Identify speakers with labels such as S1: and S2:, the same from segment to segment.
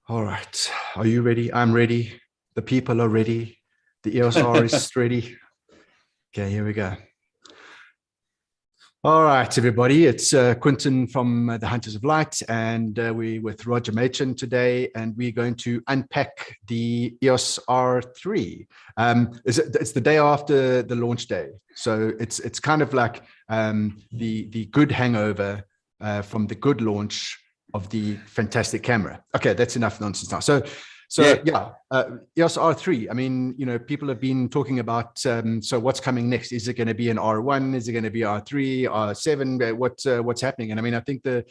S1: All right. Are you ready? I'm ready. The people are ready. The EOS R is ready. Okay, here we go. All right, everybody. It's Quentin from the Hunters of Light, and we're with Roger Machin today, and we're going to unpack the EOS R3. It's the day after the launch day, so it's kind of like the good hangover from the good launch of the fantastic camera. Okay, that's enough nonsense now. EOS R3. I mean, people have been talking about. So what's coming next? Is it going to be an R1? Is it going to be R3, R7? What's happening? And I mean, I think the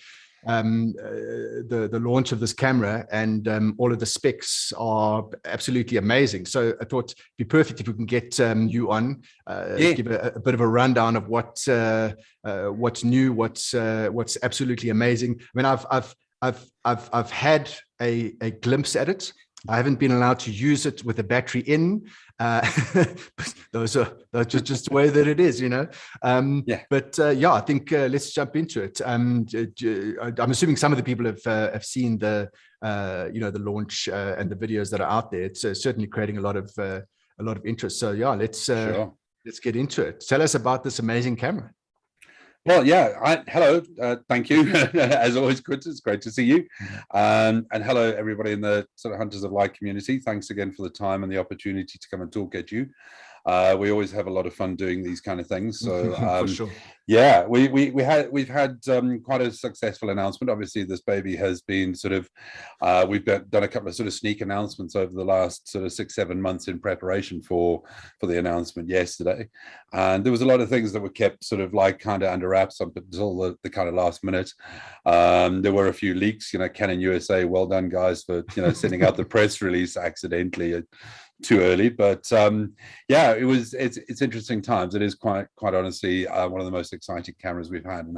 S1: launch of this camera and all of the specs are absolutely amazing. So I thought it'd be perfect if we can get you on, give a bit of a rundown of what's new, what's absolutely amazing. I mean, I've had a glimpse at it. I haven't been allowed to use it with the battery in. Those are just the way that it is, But I think let's jump into it. I'm assuming some of the people have seen the the launch and the videos that are out there. It's certainly creating a lot of interest. So let's get into it. Tell us about this amazing camera.
S2: Well, hello, thank you. As always, Chris, it's great to see you. And hello, everybody in the sort of Hunters of Light community. Thanks again for the time and the opportunity to come and talk at you. We always have a lot of fun doing these kind of things. So
S1: for sure.
S2: Yeah, we've had quite a successful announcement. Obviously, this baby has been sort of we've done a couple of sort of sneak announcements over the last sort of 6-7 months in preparation for the announcement yesterday, and there was a lot of things that were kept sort of like kind of under wraps up until the kind of last minute. There were a few leaks. Canon USA, well done guys for sending out the press release accidentally too early, but it's interesting times. It is quite honestly one of the most exciting cameras we've had in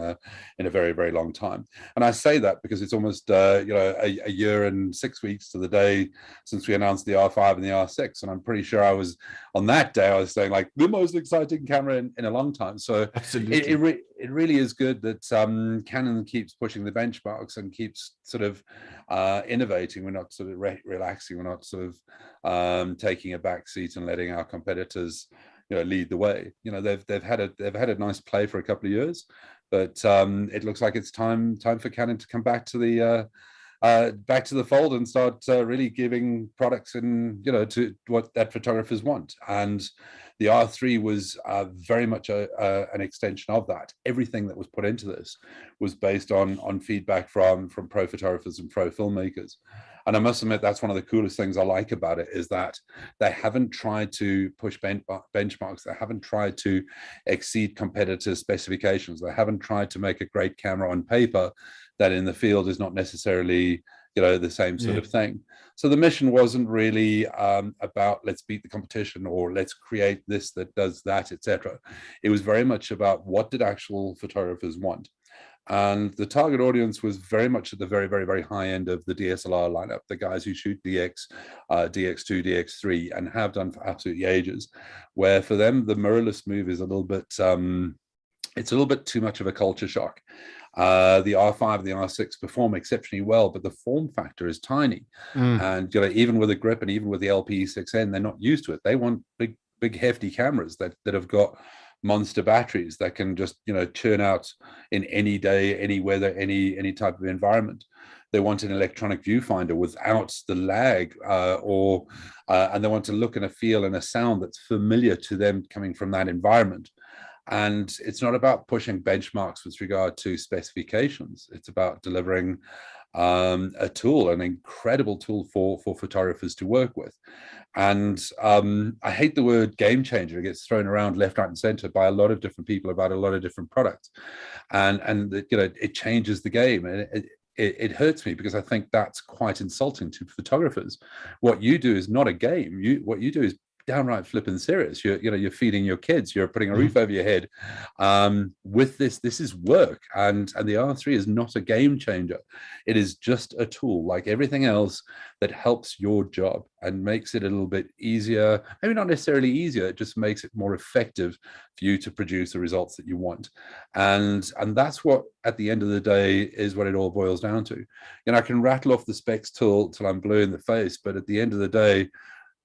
S2: a very, very long time. And I say that because it's almost a year and 6 weeks to the day since we announced the R5 and the R6, and I'm pretty sure I was on that day I was saying like the most exciting camera in a long time. So
S1: absolutely.
S2: It really is good that Canon keeps pushing the benchmarks and keeps sort of innovating. We're not sort of relaxing. We're not sort of taking a back seat and letting our competitors lead the way. They've had a nice play for a couple of years, but it looks like it's time for Canon to come back to the fold and start really giving products to what that photographers want. And the R3 was very much an extension of that. Everything that was put into this was based on feedback from pro photographers and pro filmmakers. And I must admit, that's one of the coolest things I like about it, is that they haven't tried to push benchmarks. They haven't tried to exceed competitor specifications. They haven't tried to make a great camera on paper that in the field is not necessarily the same sort of thing. So the mission wasn't really about let's beat the competition or let's create this that does that, etc. It was very much about what did actual photographers want. And the target audience was very much at the very, very, very high end of the DSLR lineup, the guys who shoot DX, DX2, DX3, and have done for absolutely ages, where for them, the mirrorless move is a little bit, it's a little bit too much of a culture shock. The R5 and the R6 perform exceptionally well, but the form factor is tiny. And even with a grip and even with the LPE6N, they're not used to it. They want big hefty cameras that have got monster batteries that can just churn out in any day, any weather, any type of environment. They want an electronic viewfinder without the lag, and they want to look and a feel and a sound that's familiar to them coming from that environment. And it's not about pushing benchmarks with regard to specifications. It's about delivering a tool, an incredible tool for photographers to work with. And I hate the word game changer. It gets thrown around left, right, and center by a lot of different people about a lot of different products. And it changes the game. And it hurts me because I think that's quite insulting to photographers. What you do is not a game. What you do is downright flipping serious. You're feeding your kids, you're putting a roof over your head. With this is work, and the R3 is not a game changer. It is just a tool like everything else that helps your job and makes it a little bit easier. Maybe not necessarily easier, it just makes it more effective for you to produce the results that you want. And that's what, at the end of the day, is what it all boils down to. I can rattle off the specs till I'm blue in the face, but at the end of the day,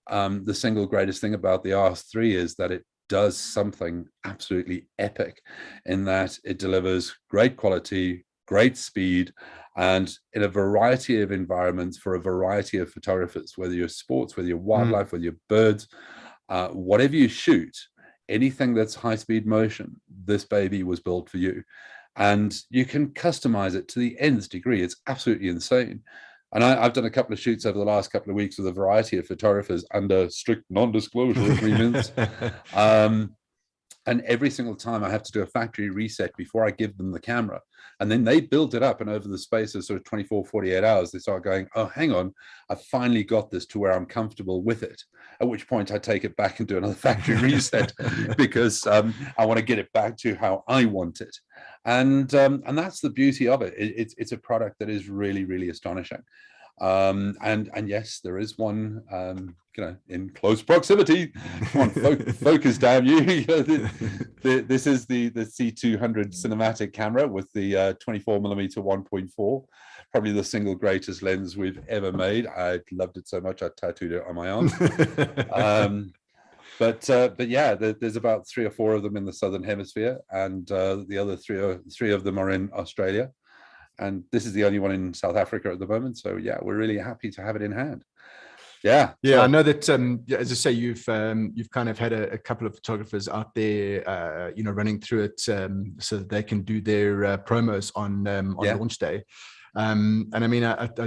S2: the single greatest thing about the R3 is that it does something absolutely epic, in that it delivers great quality, great speed, and in a variety of environments for a variety of photographers, whether you're sports, whether you're wildlife, whether you're birds, whatever you shoot, anything that's high-speed motion, this baby was built for you. And you can customize it to the nth degree. It's absolutely insane. And I've done a couple of shoots over the last couple of weeks with a variety of photographers under strict non-disclosure agreements. And every single time I have to do a factory reset before I give them the camera. And then they build it up, and over the space of sort of 24, 48 hours, they start going, oh, hang on, I finally got this to where I'm comfortable with it. At which point I take it back and do another factory reset because I want to get it back to how I want it. And that's the beauty of it. It's a product that is really, really astonishing. And yes, there is one, in close proximity. Come on, focus, damn you. This is the C200 cinematic camera with the 24mm 1.4, probably the single greatest lens we've ever made. I loved it so much I tattooed it on my arm. But yeah, there's about 3 or 4 of them in the Southern Hemisphere, and the other three of them are in Australia. And this is the only one in South Africa at the moment. So yeah, we're really happy to have it in hand. Yeah.
S1: Yeah, so, I know that, as I say, you've kind of had a couple of photographers out there, running through it so that they can do their promos on launch day. And I mean,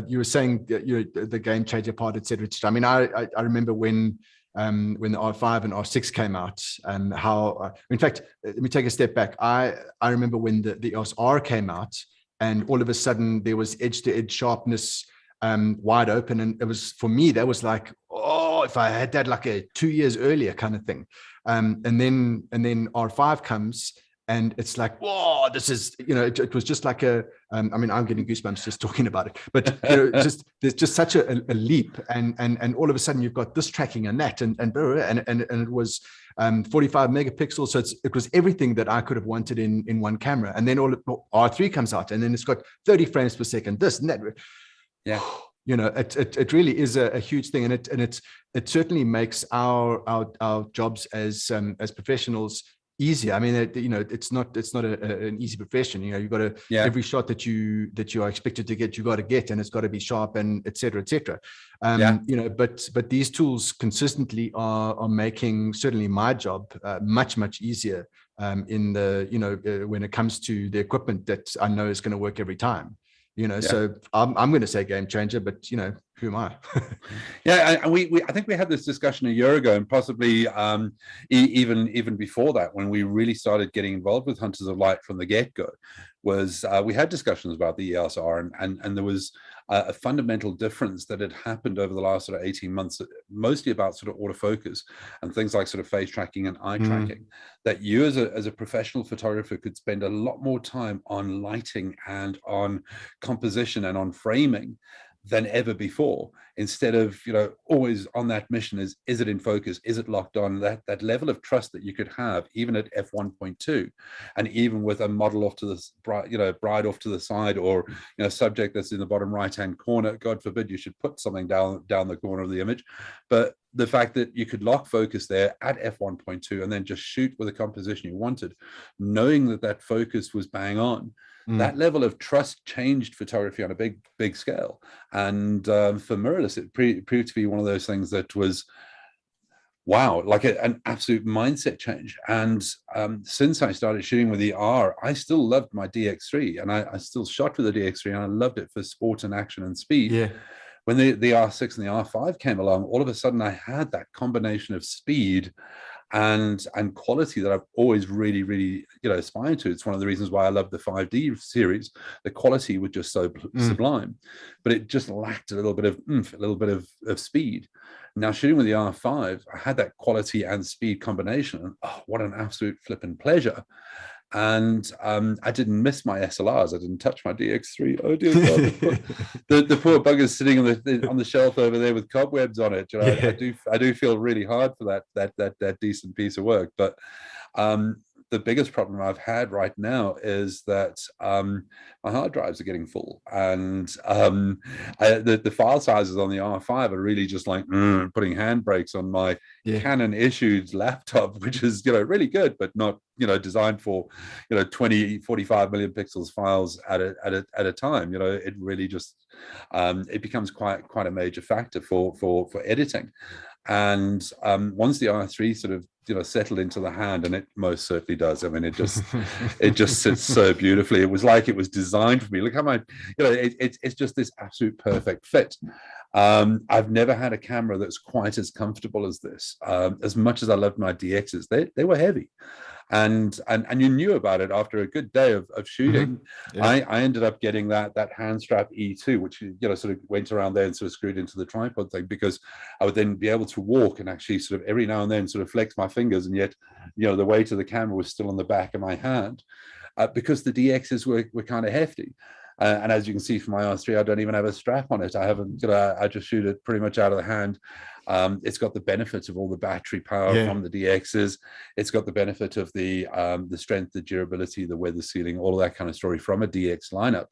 S1: you were saying the game changer part, et cetera. I mean, I remember when the R5 and R6 came out, and how, in fact, let me take a step back. I remember when the EOS R came out, and all of a sudden there was edge-to-edge sharpness, wide open. And it was, for me, that was like, oh, if I had that like 2 years earlier kind of thing. And then R5 comes, and it's like, whoa, this is, it was just like I mean, I'm getting goosebumps just talking about it, but there's just such a leap, and all of a sudden you've got this tracking and that, and it was 45 megapixels. So it was everything that I could have wanted in one camera. And then R3 comes out, and then it's got 30 frames per second, this and that.
S2: Yeah.
S1: It really is a huge thing, and it certainly makes our jobs as professionals easier. I mean, it's not an easy profession. You've got to, every shot that you are expected to get, you got to get, and it's got to be sharp, and et cetera, et cetera. But these tools consistently are making certainly my job much easier in the when it comes to the equipment that I know is going to work every time. So I'm going to say game changer, but who am I?
S2: Yeah, and I think we had this discussion a year ago, and possibly even before that, when we really started getting involved with Hunters of Light from the get-go, was we had discussions about the EOS R, and there was a fundamental difference that had happened over the last sort of 18 months, mostly about sort of autofocus and things like sort of face tracking and eye tracking, that you as a professional photographer could spend a lot more time on lighting and on composition and on framing than ever before, instead of always on that mission, is it in focus, is it locked on, that level of trust that you could have even at f1.2, and even with a model off to the bride off to the side, or subject that's in the bottom right hand corner. God forbid you should put something down the corner of the image, but the fact that you could lock focus there at f1.2 and then just shoot with the composition you wanted, knowing that focus was bang on. That level of trust changed photography on a big scale. And for mirrorless, it proved to be one of those things that was, wow, like an absolute mindset change. And since I started shooting with the R, I still loved my DX3, and I still shot with the DX3, and I loved it for sport and action and speed. Yeah. When the R6 and the R5 came along, all of a sudden I had that combination of speed and quality that I've always really aspired to. It's one of the reasons why I love the 5D series. The quality was just so sublime, but it just lacked a little bit of oomph, a little bit of speed. Now shooting with the R5, I had that quality and speed combination, and oh, what an absolute flipping pleasure. And I didn't miss my SLRs. I didn't touch my DX3. Oh dear God, the poor bugger's sitting on the shelf over there with cobwebs on it. You know,
S1: Yeah.
S2: I do feel really hard for that decent piece of work. But the biggest problem I've had right now is that my hard drives are getting full, and the file sizes on the R5 are really just like putting handbrakes on my Canon issued laptop, which is, you know, really good, but not, you know, designed for, you know, 20, 45 million pixels files at a time. You know, it really just it becomes quite a major factor for editing. And once the R3 sort of, you know, settled into the hand, and it most certainly does. I mean, it just sits so beautifully. It was like it was designed for me. Look how my, you know, it's just this absolute perfect fit. I've never had a camera that's quite as comfortable as this. As much as I loved my DXs, they were heavy. And you knew about it after a good day of shooting. I ended up getting that hand strap E2, which, you know, sort of went around there and sort of screwed into the tripod thing, because I would then be able to walk and actually sort of every now and then sort of flex my fingers, and yet, you know, the weight of the camera was still on the back of my hand, because the DXs were kind of hefty. And as you can see from my R3, I don't even have a strap on it. I haven't, you know, I just shoot it pretty much out of the hand. It's got the benefits of all the battery power from the DXs. It's got the benefit of the strength, the durability, the weather sealing, all of that kind of story from a DX lineup,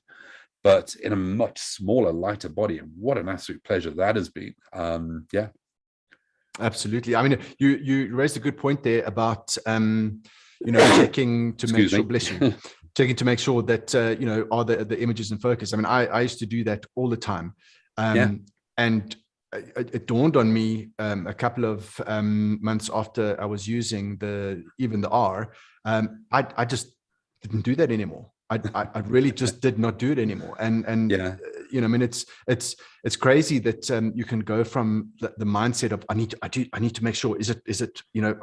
S2: but in a much smaller, lighter body. And what an absolute pleasure that has been. Yeah.
S1: Absolutely. I mean, you raised a good point there about, you know, checking to make sure, bless you, checking to make sure that, you know, are the images in focus. I mean, I used to do that all the time. And it dawned on me a couple of months after I was using even the R, I just didn't do that anymore. I really just did not do it anymore. And you know, I mean, it's crazy that you can go from the mindset of I need to make sure, is it you know,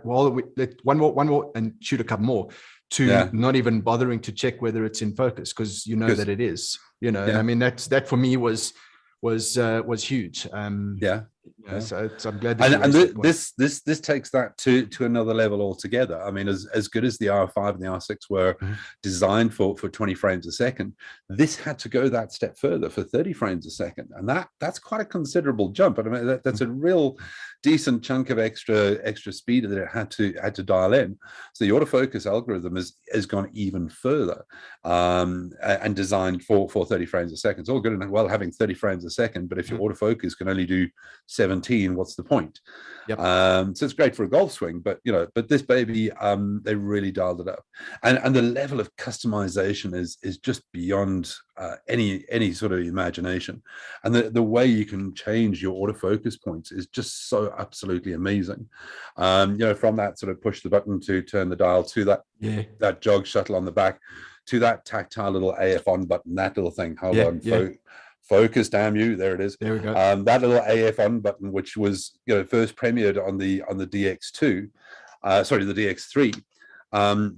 S1: well, one more and shoot a couple more, to not even bothering to check whether it's in focus, because you know that it is, you know. And I mean, that for me was huge. So I'm glad that
S2: this takes that to another level altogether. I mean, as good as the R5 and the R6 were designed for 20 frames a second, this had to go that step further for 30 frames a second, and that's quite a considerable jump. I mean, that's a real decent chunk of extra speed that it had to dial in. So the autofocus algorithm has gone even further, and designed for 30 frames a second. It's all good and well having 30 frames a second, but if your autofocus can only do 17, what's the point? So it's great for a golf swing, but you know, but this baby, they really dialed it up, and the level of customization is just beyond any sort of imagination, and the way you can change your autofocus points is just so absolutely amazing. You know, from that sort of push the button to turn the dial, to that jog shuttle on the back, to that tactile little AF on button, that little thing. Hold on, focus, damn you, there it is.
S1: There we go.
S2: That little AF on button, which was, you know, first premiered on the DX2, sorry, the DX3.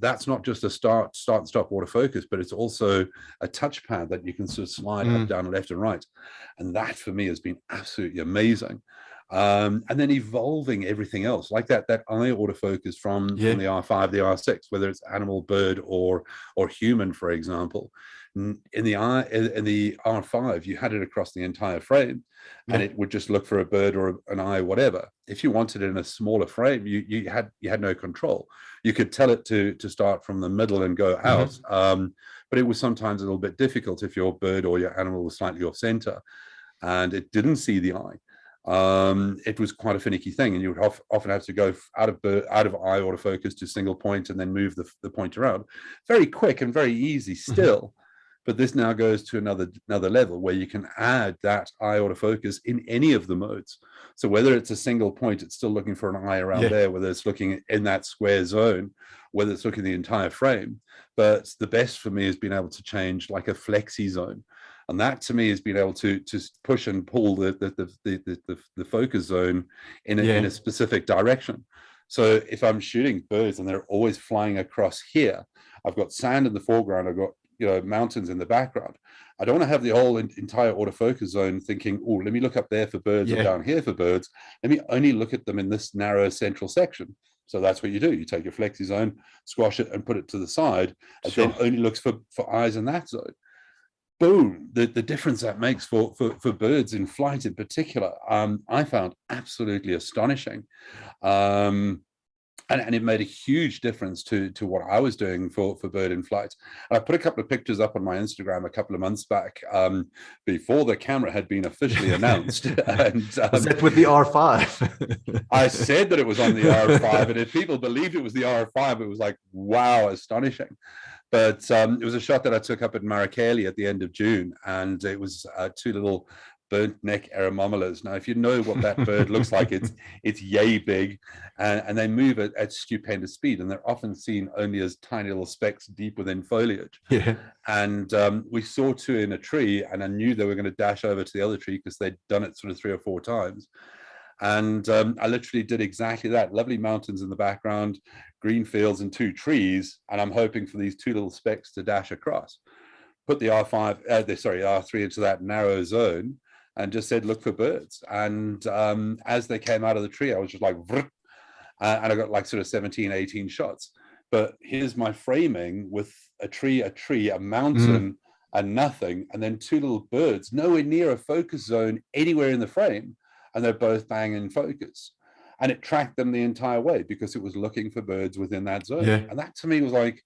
S2: That's not just a start and stop autofocus, but it's also a touchpad that you can sort of slide up, down, left, and right. And that for me has been absolutely amazing. And then evolving everything else, like that eye autofocus from the R5, the R6, whether it's animal, bird, or human, for example. In the R5, you had it across the entire frame, and it would just look for a bird or an eye, whatever. If you wanted it in a smaller frame, you had no control. You could tell it to start from the middle and go out, but it was sometimes a little bit difficult if your bird or your animal was slightly off center and it didn't see the eye. It was quite a finicky thing, and you would often have to go out of eye autofocus to single point and then move the point around. Very quick and very easy still, but this now goes to another level where you can add that eye autofocus in any of the modes. So whether it's a single point, it's still looking for an eye around there, whether it's looking in that square zone, whether it's looking at the entire frame. But the best for me has been able to change like a flexi zone. And that to me has been able to push and pull the focus zone in a specific direction. So if I'm shooting birds and they're always flying across here, I've got sand in the foreground, I've got mountains in the background. I don't want to have the whole entire autofocus zone thinking, oh, let me look up there for birds or down here for birds. Let me only look at them in this narrow central section. So that's what you do. You take your flexi zone, squash it, and put it to the side, and then only looks for eyes in that zone. Boom, the difference that makes for birds in flight in particular, I found absolutely astonishing. And it made a huge difference to what I was doing for bird in flight. And I put a couple of pictures up on my Instagram a couple of months back, before the camera had been officially announced. And
S1: was that with the R5?
S2: I said that it was on the R5, and if people believed it was the R5, it was like, wow, astonishing. But it was a shot that I took up at Marrakech at the end of June, and it was two little burnt neck aeromomelas. Now, if you know what that bird looks like, it's yay big, and they move at stupendous speed, and they're often seen only as tiny little specks deep within foliage. Yeah. And we saw two in a tree, and I knew they were going to dash over to the other tree because they'd done it sort of 3 or 4 times. And I literally did exactly that. Lovely mountains in the background, green fields and 2 trees, and I'm hoping for these 2 little specks to dash across. Put the R3 into that narrow zone, and just said, look for birds. And as they came out of the tree, I was just like, and I got like sort of 17, 18 shots. But here's my framing with a tree, a mountain, and nothing, and then 2 little birds, nowhere near a focus zone anywhere in the frame, and they're both bang in focus. And it tracked them the entire way because it was looking for birds within that zone. Yeah. And that to me was like,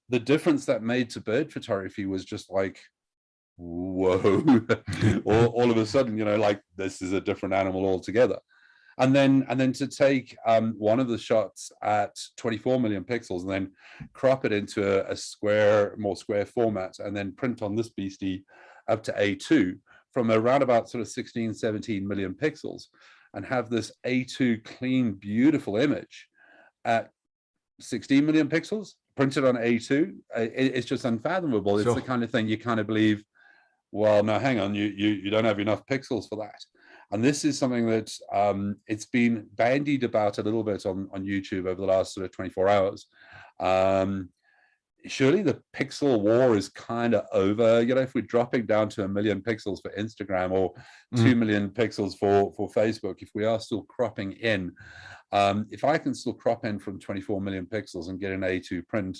S2: the difference that made to bird photography was just like, whoa. all of a sudden, like, this is a different animal altogether. And then to take one of the shots at 24 million pixels and then crop it into a more square format, and then print on this beastie up to A2 from around about sort of 16, 17 million pixels, and have this A2 clean, beautiful image at 16 million pixels printed on A2. It's just unfathomable. It's the kind of thing you kind of believe, well, no, hang on, you don't have enough pixels for that. And this is something that it's been bandied about a little bit on YouTube over the last sort of 24 hours. Surely the pixel war is kind of over. If we're dropping down to 1 million pixels for Instagram or 2 million pixels for Facebook, if we are still cropping in, if I can still crop in from 24 million pixels and get an A2 print,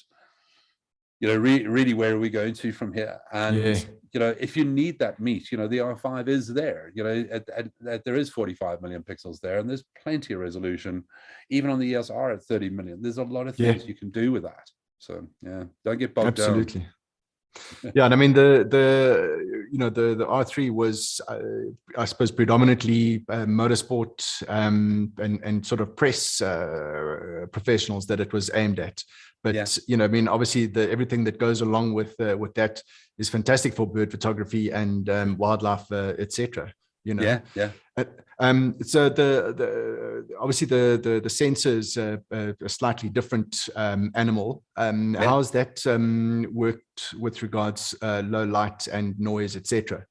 S2: really, where are we going to from here? And if you need that meat, the R5 is there. There is 45 million pixels there, and there's plenty of resolution, even on the EOS R at 30 million. There's a lot of things you can do with that. So don't get bogged down.
S1: Yeah, and I mean the R3 was I suppose predominantly motorsport and sort of press professionals that it was aimed at. But I mean, obviously everything that goes along with that is fantastic for bird photography and wildlife, etc. So obviously the sensor is a slightly different animal. How's that worked with regards low light and noise, etc.?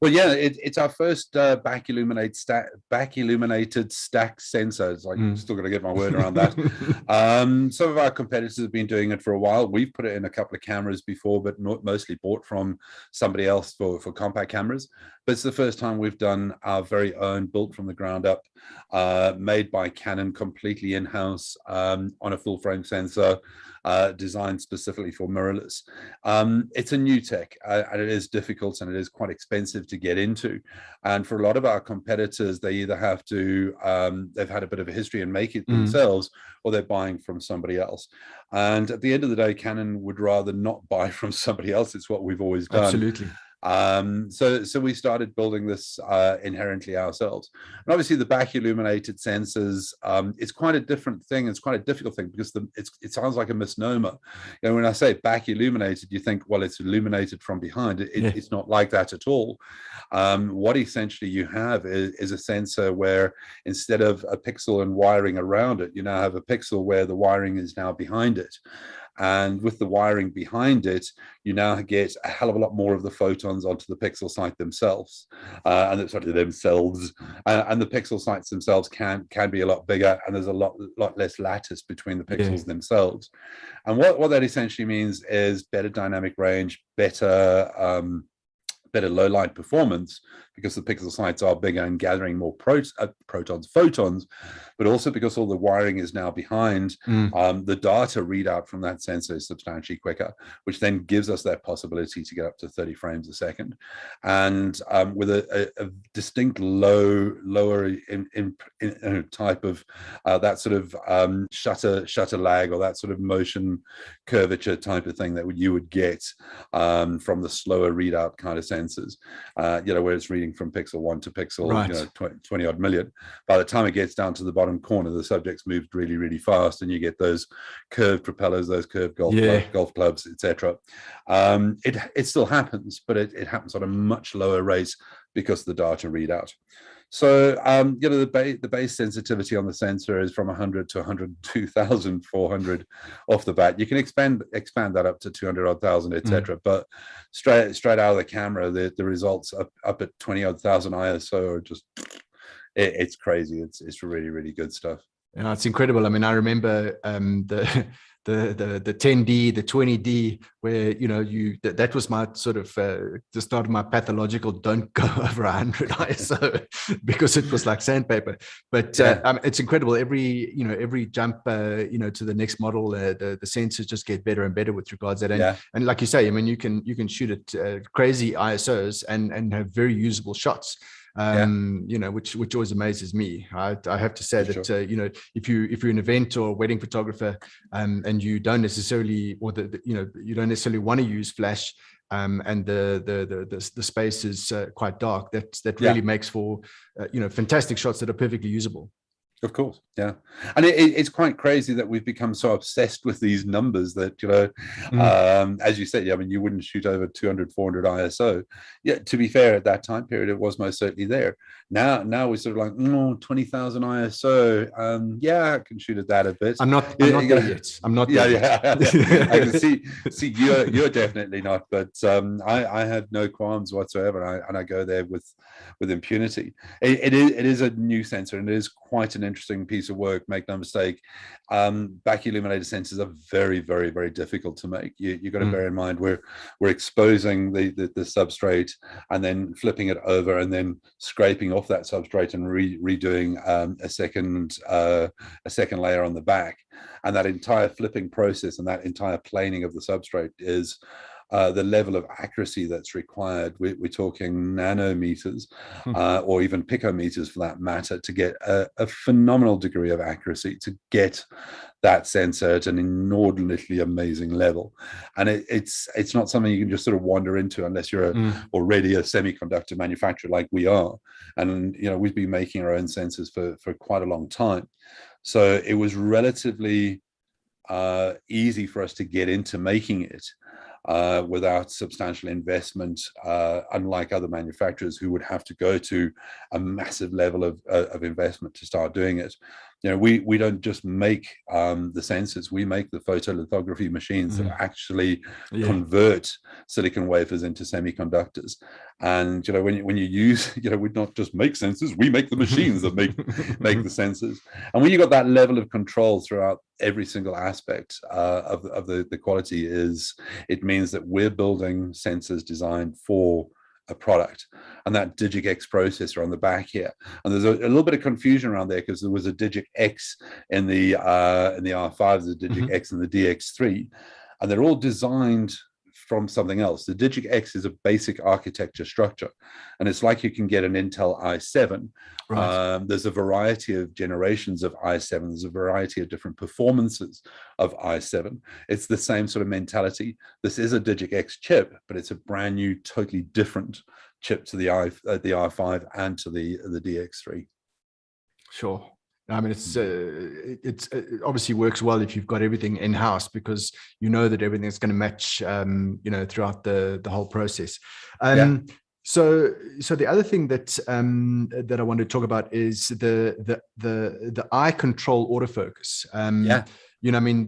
S2: Well, yeah, it's our first back illuminated stack sensor. It's like, still got to get my word around that. Some of our competitors have been doing it for a while. We've put it in a couple of cameras before, but mostly bought from somebody else for compact cameras. But it's the first time we've done our very own, built from the ground up, made by Canon, completely in-house, on a full frame sensor, designed specifically for mirrorless. It's a new tech, and it is difficult and it is quite expensive to get into. And for a lot of our competitors, they either have to, they've had a bit of a history and make it themselves, or they're buying from somebody else. And at the end of the day, Canon would rather not buy from somebody else. It's what we've always done.
S1: Absolutely.
S2: So we started building this inherently ourselves. And obviously the back illuminated sensors, it's quite a different thing. It's quite a difficult thing because it sounds like a misnomer. When I say back illuminated, you think, well, it's illuminated from behind. It's not like that at all. What essentially you have is a sensor where instead of a pixel and wiring around it, you now have a pixel where the wiring is now behind it. And with the wiring behind it, you now get a hell of a lot more of the photons onto the pixel site themselves, and the pixel sites themselves can be a lot bigger, and there's a lot less lattice between the pixels themselves. And what that essentially means is better dynamic range, better low light performance, because the pixel sites are bigger and gathering more photons, but also because all the wiring is now behind, the data readout from that sensor is substantially quicker, which then gives us that possibility to get up to 30 frames a second. And with a distinct lower type of that sort of shutter lag, or that sort of motion curvature type of thing that you would get from the slower readout kind of sensors, where it's reading from pixel 1 to pixel 20 odd million. By the time it gets down to the bottom corner, the subject's moved really, really fast, and you get those curved propellers, those curved golf clubs, etc. It still happens, but it happens on a much lower rate because of the data readout. So the base sensitivity on the sensor is from 100 to 102,400 off the bat. You can expand that up to 200 odd thousand, etc. But straight out of the camera, the results up at 20 odd thousand ISO are just, it's crazy. It's really, really good stuff.
S1: Yeah, it's incredible. I mean, I remember the 10D, the 20D, where that was my sort of the start of my pathological don't go over 100 ISO because it was like sandpaper. But it's incredible. Every jump to the next model, the sensors just get better and better with regards to that. And like you say, I mean, you can shoot at crazy ISOs and have very usable shots. Which always amazes me. I have to say that if you're an event or a wedding photographer, and you don't necessarily, or you don't necessarily want to use flash, and the space is quite dark, that really makes for fantastic shots that are perfectly usable.
S2: Of course, yeah. And it's quite crazy that we've become so obsessed with these numbers that, as you said, I mean, you wouldn't shoot over 200, 400 ISO. Yeah, to be fair, at that time period, it was most certainly there. Now we're sort of like, 20,000 ISO. I can shoot at that a bit.
S1: I'm not there yet. I'm not there yet.
S2: I can see you're definitely not, but I have no qualms whatsoever, and I go there with impunity. It is a new sensor, and it is quite an interesting piece of work. Make no mistake, back illuminated sensors are very, very, very difficult to make. You've got to bear in mind we're exposing the substrate and then flipping it over and then scraping off that substrate and redoing a second layer on the back, and that entire flipping process and that entire planing of the substrate is the level of accuracy that's required. We're talking nanometers, or even picometers for that matter, to get a phenomenal degree of accuracy, to get that sensor at an inordinately amazing level. And it's not something you can just sort of wander into unless you're already a semiconductor manufacturer like we are. And we've been making our own sensors for quite a long time. So it was relatively easy for us to get into making it without substantial investment, unlike other manufacturers who would have to go to a massive level of investment to start doing it. We don't just make the sensors, we make the photolithography machines that actually convert silicon wafers into semiconductors. And when you use, we not just make sensors, we make the machines that make the sensors. And when you got that level of control throughout every single aspect of the quality, it means that we're building sensors designed for a product. And that DigicX processor on the back here, and there's a little bit of confusion around there because there was a DigicX in the R5, there's a DigicX in the DX3, and they're all designed from something else. The DigicX is a basic architecture structure, and it's like you can get an Intel i7. Right. There's a variety of generations of i7. There's a variety of different performances of i7. It's the same sort of mentality. This is a DigicX chip, but it's a brand new, totally different chip to the R5 and to the DX3.
S1: Sure. I mean, it obviously works well if you've got everything in house, because you know that everything's going to match, throughout the whole process. So the other thing that I want to talk about is the eye control autofocus. you know, I mean,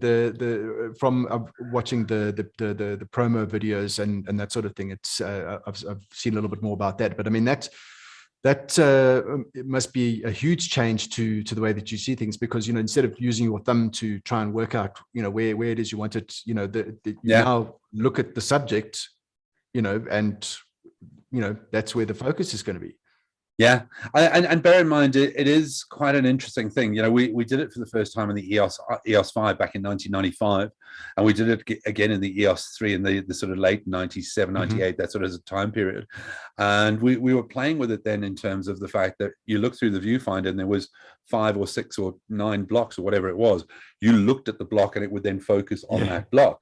S1: from watching the promo videos and that sort of thing, it's I've seen a little bit more about that. But I mean, that it must be a huge change to the way that you see things, because, you know, instead of using your thumb to try and work out, you know, where it is you want it, you know, you now look at the subject, you know, and, you know, that's where the focus is going to be.
S2: Yeah, and bear in mind, it is quite an interesting thing. You know, we did it for the first time in the EOS 5 back in 1995, and we did it again in the EOS 3 in the sort of late 97, 98, that sort of time period. And we were playing with it then in terms of the fact that you look through the viewfinder and there was 5 or 6 or 9 blocks or whatever it was. You looked at the block and it would then focus on that block.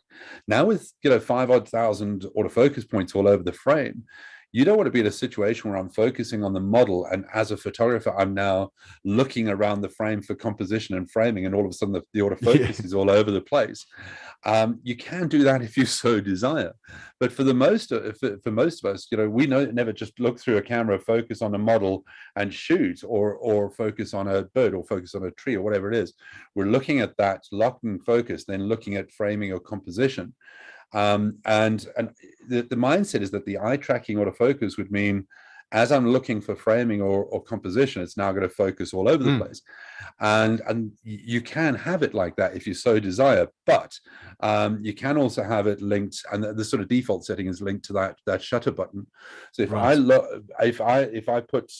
S2: Now with, you know, 5,000 autofocus points all over the frame, you don't want to be in a situation where I'm focusing on the model, and as a photographer, I'm now looking around the frame for composition and framing, and all of a sudden the autofocus is all over the place. You can do that if you so desire, but for most of us, you know, we never just look through a camera, focus on a model and shoot, or focus on a bird, or focus on a tree, or whatever it is. We're looking at that, locking focus, then looking at framing or composition. And the mindset is that the eye tracking autofocus would mean, as I'm looking for framing or composition, it's now going to focus all over the place. And you can have it like that if you so desire, but you can also have it linked, and the sort of default setting is linked to that shutter button. So if I put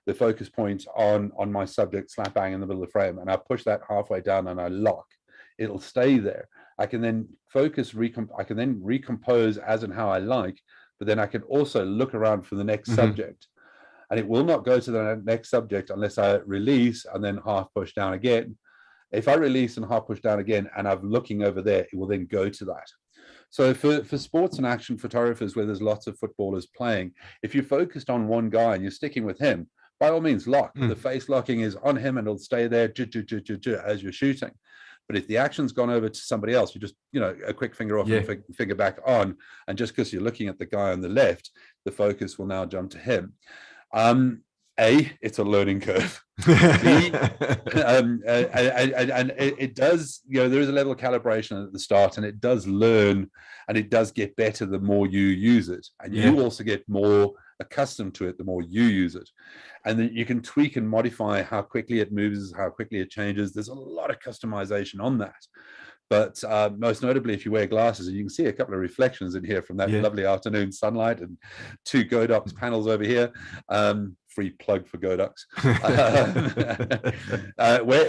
S2: the focus point on my subject slap bang in the middle of the frame, and I push that halfway down and I lock, it'll stay there. I can then I can then recompose as and how I like, but then I can also look around for the next subject, and it will not go to the next subject unless I release and then half push down again. If I release and half push down again and I'm looking over there, it will then go to that. So for sports and action photographers where there's lots of footballers playing, if you're focused on one guy and you're sticking with him, by all means lock. The face locking is on him and it'll stay there as you're shooting. But if the action's gone over to somebody else, you just, you know, a quick finger off and finger back on. And just because you're looking at the guy on the left, the focus will now jump to him. It's a learning curve. B, and it does, you know, there is a level of calibration at the start, and it does learn, and it does get better the more you use it. And you also get more accustomed to it the more you use it, and then you can tweak and modify how quickly it moves, how quickly it changes. There's a lot of customization on that, but most notably if you wear glasses, and you can see a couple of reflections in here from that lovely afternoon sunlight, and 2 Godox panels over here. Free plug for Godox.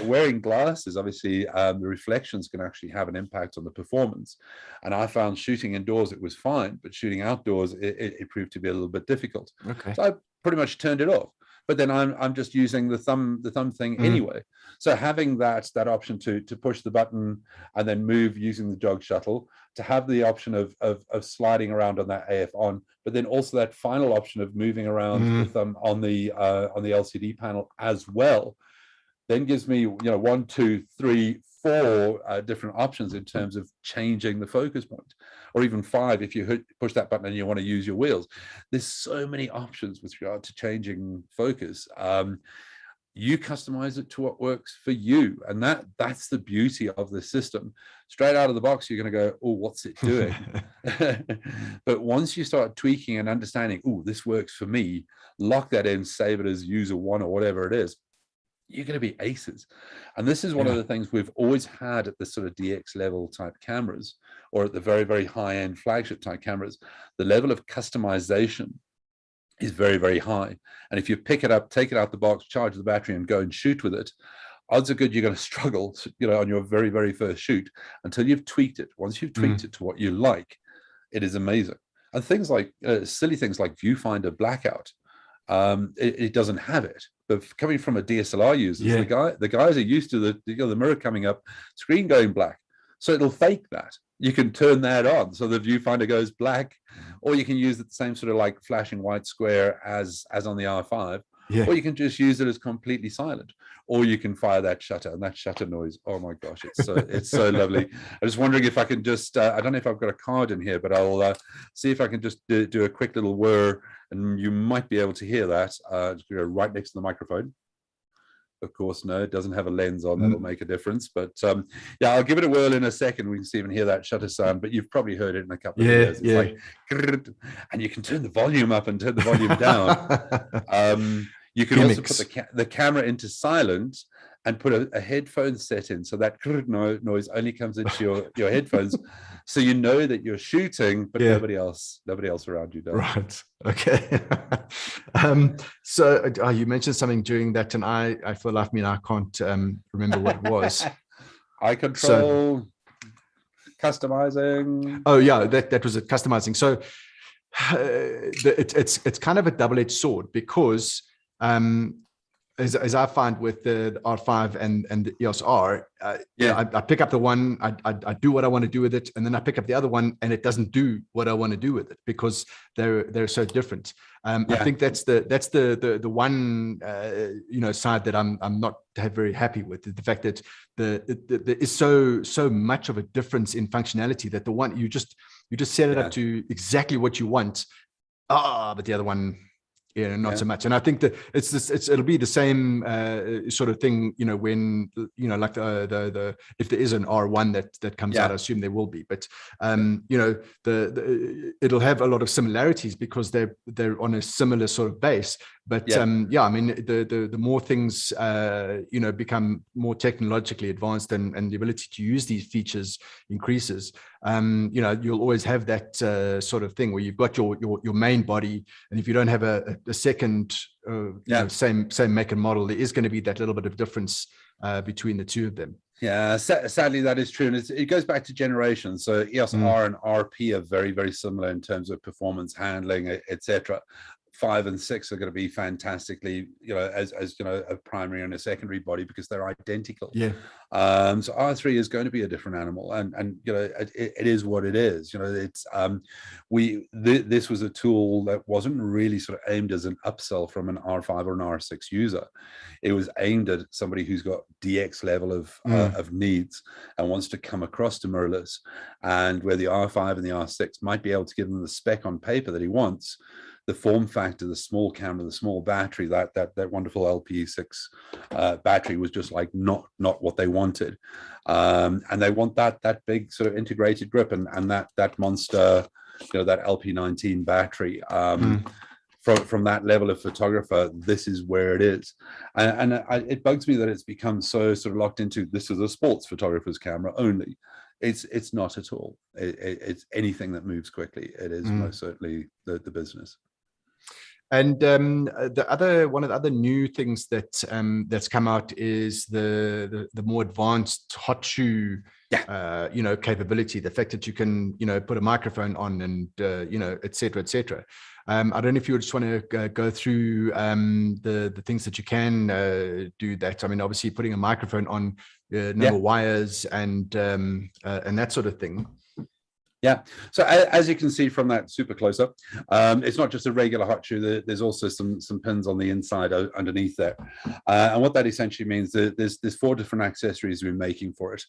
S2: Wearing glasses, obviously, the reflections can actually have an impact on the performance. And I found shooting indoors, it was fine, but shooting outdoors, it proved to be a little bit difficult. So I pretty much turned it off. But then I'm just using the thumb thing anyway. So having that option to push the button and then move using the jog shuttle, to have the option of sliding around on that AF on, but then also that final option of moving around the thumb on the LCD panel as well, then gives me, you know, 1, 2, 3, 4 different options in terms of changing the focus point, or even 5 if you push that button and you want to use your wheels. There's so many options with regard to changing focus. You customize it to what works for you, and that's the beauty of the system. Straight out of the box, you're going to go, oh, what's it doing? But once you start tweaking and understanding, oh, this works for me, lock that in, save it as user 1 or whatever it is, you're going to be aces. And this is one of the things we've always had at the sort of DX level type cameras, or at the very, very high end flagship type cameras. The level of customization is very, very high. And if you pick it up, take it out the box, charge the battery and go and shoot with it, odds are good you're going to struggle, you know, on your very, very first shoot until you've tweaked it. Once you've tweaked it to what you like, it is amazing. And things like silly things like viewfinder blackout, it doesn't have it. But coming from a DSLR user, the guys are used to the mirror coming up, screen going black. So it'll fake that. You can turn that on so the viewfinder goes black, or you can use the same sort of like flashing white square as on the R5, or you can just use it as completely silent, or you can fire that shutter, and that shutter noise, oh my gosh, it's so lovely. I was wondering if I can just I don't know if I've got a card in here, but I'll see if I can just do a quick little whir, and you might be able to hear that. Just go right next to the microphone. Of course, no, it doesn't have a lens on that'll make a difference. But yeah, I'll give it a whirl in a second. We can even hear that shutter sound, but you've probably heard it in a couple of videos. It's like, and you can turn the volume up and turn the volume down. You can also put the camera into silent and put a headphone set in, so that noise only comes into your headphones, so you know that you're shooting, but nobody else around you does.
S1: Right. Okay. So you mentioned something during that, and I feel like I can't remember what it was.
S2: Eye control, customizing.
S1: Oh yeah, that was it. Customizing. So it's kind of a double-edged sword, because as I find with the R5 and the EOS R, I pick up the one, I do what I want to do with it, and then I pick up the other one, and it doesn't do what I want to do with it, because they're so different. I think that's the one side that I'm not very happy with, the fact that there is so much of a difference in functionality, that the one you just set it up to exactly what you want, but the other one, not so much. And I think that it'll be the same sort of thing, when like the if there is an R1 that comes out, I assume there will be, but it'll have a lot of similarities, because they're on a similar sort of base. But I mean, the more things become more technologically advanced, and the ability to use these features increases, you'll always have that sort of thing where you've got your main body, and if you don't have a second same make and model, there is going to be that little bit of difference between the two of them.
S2: Yeah, sadly that is true, and it goes back to generations. So EOS R and RP are very, very similar in terms of performance, handling, etc. 5 and 6 are going to be fantastically, as a primary and a secondary body, because they're identical. So R3 is going to be a different animal, and it is what it is. It's this was a tool that wasn't really sort of aimed as an upsell from an R5 or an R6 user. It was aimed at somebody who's got DX level of needs and wants to come across to mirrorless, and where the R5 and the R6 might be able to give them the spec on paper that he wants. The form factor, the small camera, the small battery, that wonderful LP6 battery was just like not what they wanted, and they want that big sort of integrated grip, and that monster, that LP19 battery. From that level of photographer, this is where it is, and it bugs me that it's become so sort of locked into, this is a sports photographer's camera only. It's not at all. It's anything that moves quickly. It is most certainly the business.
S1: And one of the other new things that's come out is the more advanced hot shoe capability. The fact that you can put a microphone on, and et cetera, et cetera. I don't know if you just want to go through the things that you can do that. I mean, obviously putting a microphone on, no wires, and that sort of thing.
S2: Yeah, so as you can see from that super close up, it's not just a regular hot shoe. There's also some pins on the inside underneath there, and what that essentially means, there's 4 different accessories we're making for it.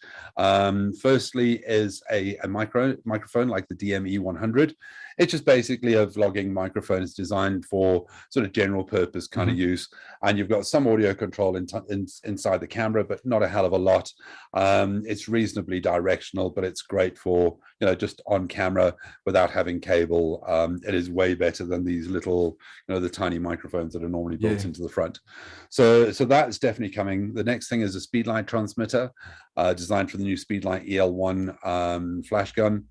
S2: Firstly is a microphone like the DME100. It's just basically a vlogging microphone. It's designed for sort of general purpose kind of use, and you've got some audio control inside the camera, but not a hell of a lot. It's reasonably directional, but it's great for just on camera without having cable. It is way better than these little, the tiny microphones that are normally built into the front. So that's definitely coming. The next thing is a speedlight transmitter, designed for the new Speedlight EL1 flash gun,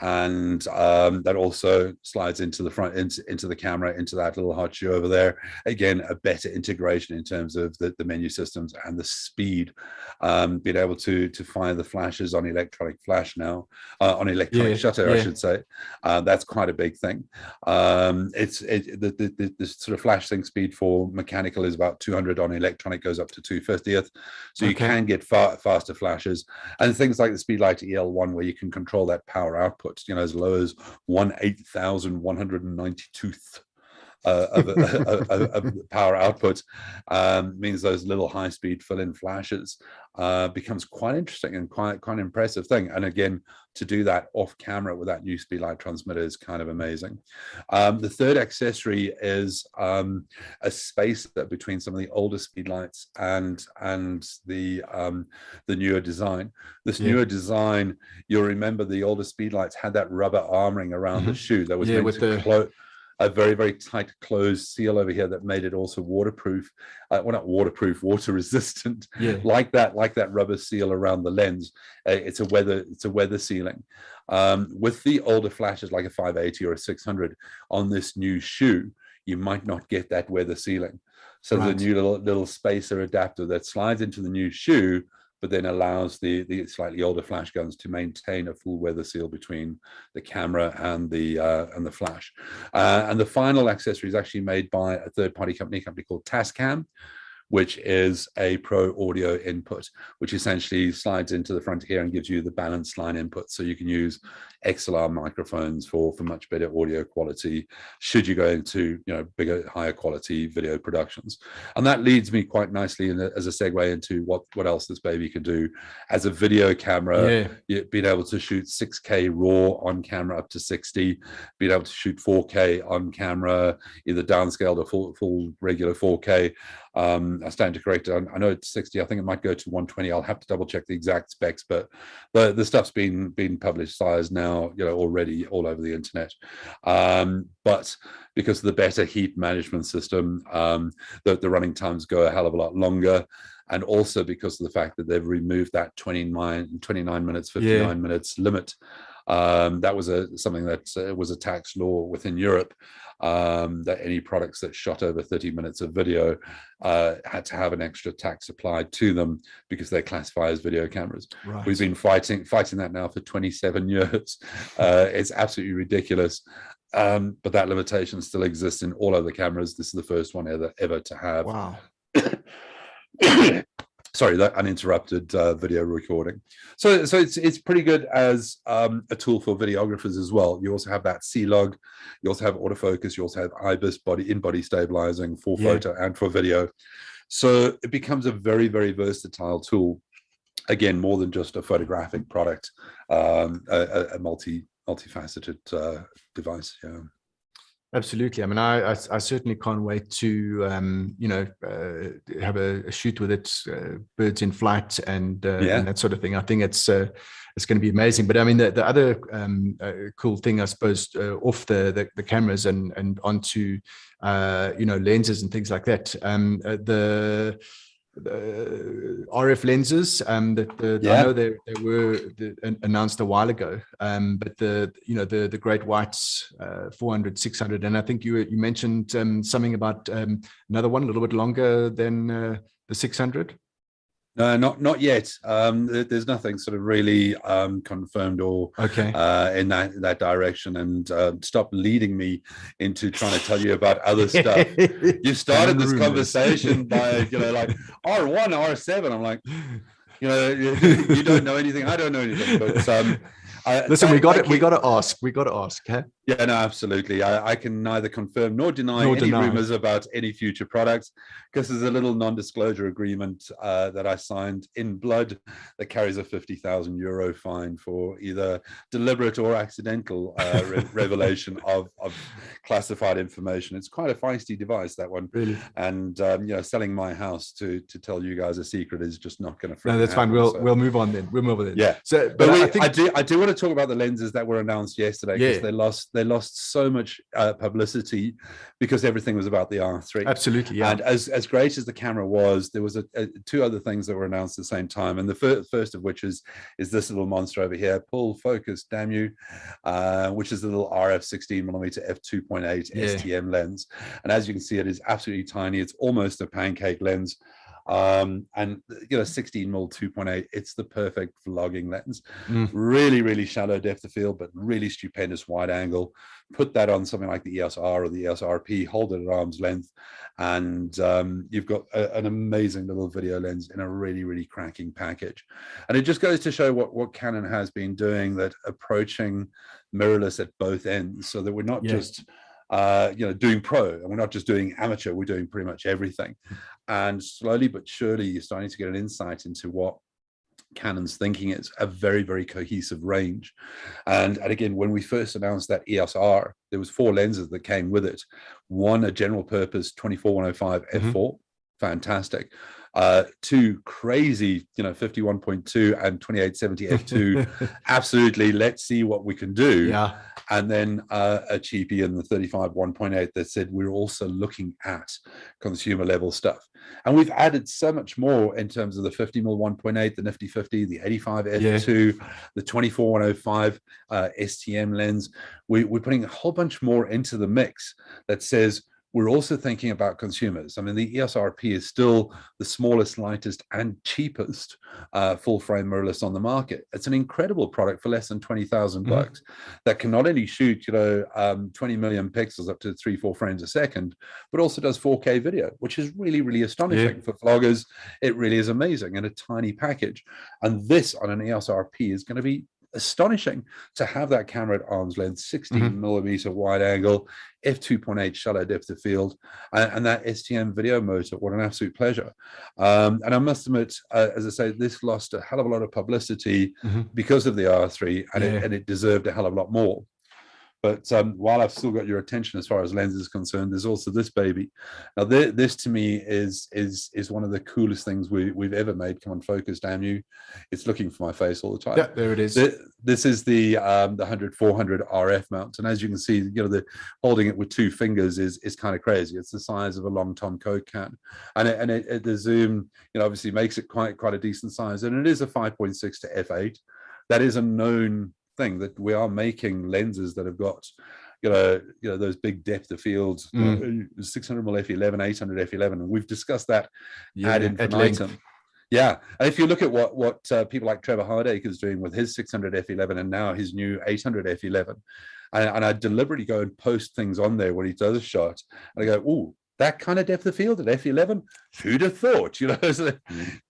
S2: and that also slides into the front, into the camera, into that little hot shoe over there. Again, a better integration in terms of the menu systems and the speed, being able to fire the flashes on electronic flash now, on electronic shutter, I should say. That's quite a big thing. The sort of flash sync speed for mechanical is about 200, on electronic goes up to 250th, so you can get faster flashes, and things like the Speedlight EL1, where you can control that power output, as low as 1/8192th. of power output, means those little high-speed fill-in flashes becomes quite interesting and quite an impressive thing. And again, to do that off camera with that new speed light transmitter is kind of amazing. The third accessory is a spacer between some of the older speed lights and the newer design. This newer design, you'll remember the older speed lights had that rubber armoring around the shoe that was meant to close a very, very tight closed seal over here that made it also waterproof. Well, not waterproof, water resistant, like that rubber seal around the lens. It's a weather sealing. With the older flashes like a 580 or a 600 on this new shoe, you might not get that weather sealing. So the new little spacer adapter that slides into the new shoe, but then allows the slightly older flash guns to maintain a full weather seal between the camera and the flash. And the final accessory is actually made by a third-party company called Tascam, which is a pro audio input, which essentially slides into the front here and gives you the balanced line input. So you can use XLR microphones for much better audio quality, should you go into bigger, higher quality video productions. And that leads me quite nicely as a segue into what else this baby can do. As a video camera, being able to shoot 6K RAW on camera up to 60, being able to shoot 4K on camera, either downscaled or full regular 4K. I stand to correct it. I know it's 60. I think it might go to 120. I'll have to double check the exact specs, but the stuff's been publicized now, already all over the internet. But because of the better heat management system, the running times go a hell of a lot longer. And also because of the fact that they've removed that 29 minutes, 59 minutes limit. That was something that was a tax law within Europe, that any products that shot over 30 minutes of video had to have an extra tax applied to them because they classify as video cameras. We've been fighting that now for 27 years. It's absolutely ridiculous. But that limitation still exists in all other cameras. This is the first one ever to have.
S1: Wow.
S2: Sorry, that uninterrupted video recording. So it's pretty good as a tool for videographers as well. You also have that C-Log, you also have autofocus, you also have IBIS in-body stabilizing for photo and for video. So it becomes a very, very versatile tool. Again, more than just a photographic product, a multifaceted device. Yeah.
S1: Absolutely. I mean, I certainly can't wait to have a shoot with it, birds in flight and that sort of thing. I think it's going to be amazing. But I mean, the other cool thing, I suppose, off the cameras and onto lenses and things like that. The RF lenses I know they were announced a while ago, but the great whites, 400, 600, and I think you mentioned something about another one a little bit longer than the 600.
S2: No, not yet. There's nothing sort of really confirmed or in that direction. And stop leading me into trying to tell you about other stuff. You started this conversation by like R1, R7. I'm like, you don't know anything. I don't know anything. But
S1: listen, we got to ask. Huh?
S2: Yeah, no, absolutely. I can neither confirm nor deny any rumors about any future products, because there's a little non-disclosure agreement that I signed in blood that carries a 50,000 euro fine for either deliberate or accidental revelation of classified information. It's quite a feisty device, that one.
S1: Really?
S2: And selling my house to tell you guys a secret is just not going to.
S1: No, that's fine. We'll move on then. We'll move on then.
S2: Yeah.
S1: So,
S2: but I do want to talk about the lenses that were announced yesterday, because they lost so much publicity because everything was about the R3.
S1: Absolutely, yeah.
S2: And as great as the camera was, there was two other things that were announced at the same time. And the first of which is this little monster over here, pull focus, damn you, which is the little RF 16mm f2.8 STM lens. And as you can see, it is absolutely tiny. It's almost a pancake lens. And 16mm 2.8, it's the perfect vlogging lens. Really shallow depth of field, but really stupendous wide angle. Put that on something like the EOS R or the EOS RP, hold it at arm's length, and you've got an amazing little video lens in a really cracking package. And it just goes to show what Canon has been doing, that approaching mirrorless at both ends, so that we're not just doing pro, and we're not just doing amateur, we're doing pretty much everything. And slowly but surely you're starting to get an insight into what Canon's thinking is a very, very cohesive range. And again, when we first announced that EOS R, there was 4 lenses that came with it. One, a general purpose 24-105 f4, fantastic. 2 crazy, 51.2 and 2870 f2, absolutely, let's see what we can do.
S1: Yeah.
S2: And then a cheapie in the 35 1.8 that said we're also looking at consumer level stuff. And we've added so much more in terms of the 50mm 1.8, the nifty 50, the 85 f2, the 24-105 STM lens. We're putting a whole bunch more into the mix that says we're also thinking about consumers. I mean, the EOS RP is still the smallest, lightest, and cheapest full-frame mirrorless on the market. It's an incredible product for less than 20,000 bucks that can not only shoot, 20 million pixels up to 3-4 frames a second, but also does 4K video, which is really, really astonishing for vloggers. It really is amazing in a tiny package. And this on an EOS RP is going to be astonishing to have that camera at arm's length, 16mm wide angle, f2.8 shallow depth of field, and that STM video motor. What an absolute pleasure. And I must admit, as I say, this lost a hell of a lot of publicity because of the R3, and it deserved a hell of a lot more. But while I've still got your attention as far as lenses is concerned, there's also this baby. Now, this to me is one of the coolest things we've ever made. Come on, focus, damn you! It's looking for my face all the time.
S1: Yeah, there it is.
S2: This is the 100-400 RF mount, and as you can see, the holding it with 2 fingers is kind of crazy. It's the size of a long Tom Coke can, and the zoom, obviously makes it quite a decent size, and it is a 5.6 to f8. That is a known thing, that we are making lenses that have got those big depth of field, 600mm f11, 800 f11, and we've discussed that ad infinitum. Yeah, and if you look at what people like Trevor Hardacre is doing with his 600 f11 and now his new 800 f11, and I deliberately go and post things on there when he does a shot, and I go, ooh, that kind of depth of field at f11, who'd have thought?